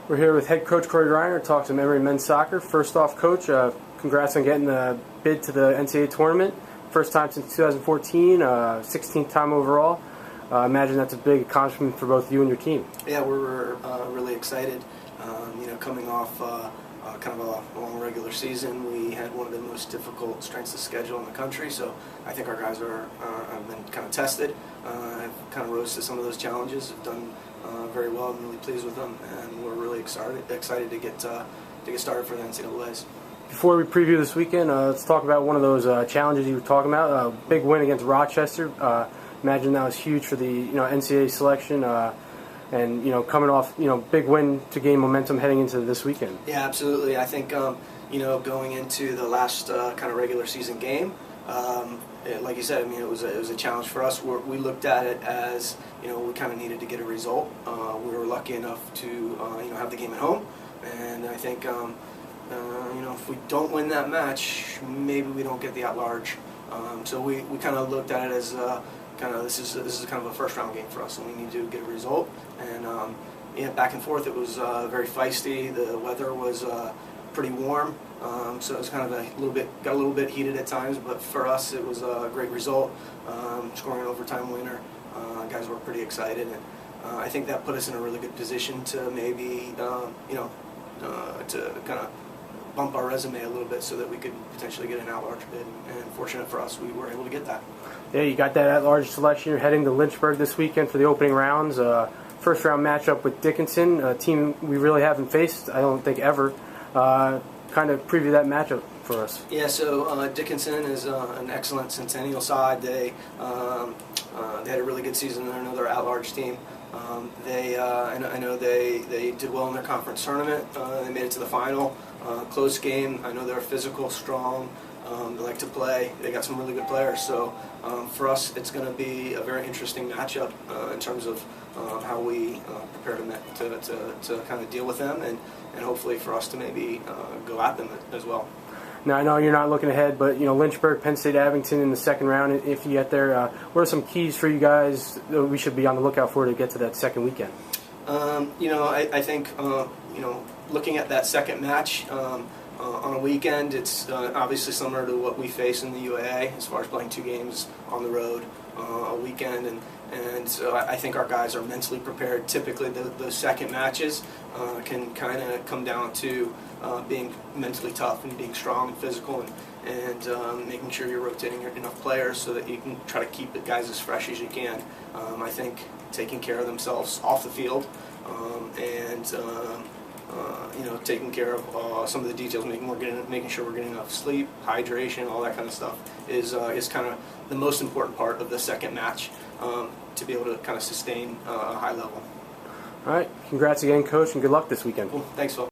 We're here with head coach Cory Greiner to talk some Emory men's soccer. First off, coach, congrats on getting the bid to the NCAA tournament. First time since 2014, 16th time overall. Imagine that's a big accomplishment for both you and your team. Yeah, we're really excited. Coming off kind of a long regular season, we had one of the most difficult strengths of schedule in the country. So I think our guys have been kind of tested, have kind of rose to some of those challenges, have done very well. I'm really pleased with them, and we're really excited to get started for the NCAAs. Before we preview this weekend, let's talk about one of those challenges you were talking about. A big win against Rochester. Imagine that was huge for the NCAA selection, and coming off big win to gain momentum heading into this weekend. Yeah, absolutely. I think going into the last kind of regular season game, like you said, it was a challenge for us. We looked at it as we kind of needed to get a result. We were lucky enough to have the game at home, and I think if we don't win that match, maybe we don't get the at-large. So we kind of looked at it as this is kind of a first round game for us, and we need to get a result. And back and forth, it was very feisty. The weather was pretty warm, so it was kind of got a little bit heated at times. But for us, it was a great result, scoring an overtime winner. Guys were pretty excited, and I think that put us in a really good position to maybe to kind of bump our resume a little bit so that we could potentially get an at-large bid. And fortunate for us, we were able to get that. Yeah, you got that at-large selection. You're heading to Lynchburg this weekend for the opening rounds. First round matchup with Dickinson, a team we really haven't faced, I don't think, ever. Kind of preview that matchup for us. Yeah, so Dickinson is an excellent Centennial side. They had a really good season. They're another at-large team. I know they did well in their conference tournament. They made it to the final. Close game. I know they're physical, strong. They like to play. They got some really good players. So for us, it's going to be a very interesting matchup in terms of how we prepare to kind of deal with them, and hopefully for us to maybe go at them as well. Now, I know you're not looking ahead, but Lynchburg, Penn State, Abington in the second round. If you get there, what are some keys for you guys that we should be on the lookout for to get to that second weekend? I think looking at that second match on a weekend, it's obviously similar to what we face in the UAA as far as playing two games on the road a weekend, and so I think our guys are mentally prepared. Typically, those second matches can kind of come down to being mentally tough and being strong and physical, and making sure you're rotating enough players so that you can try to keep the guys as fresh as you can. I think taking care of themselves off the field and taking care of some of the details, making sure we're getting enough sleep, hydration, all that kind of stuff is kind of the most important part of the second match to be able to kind of sustain a high level. All right, congrats again, Coach, and good luck this weekend. Cool. Thanks, Phil.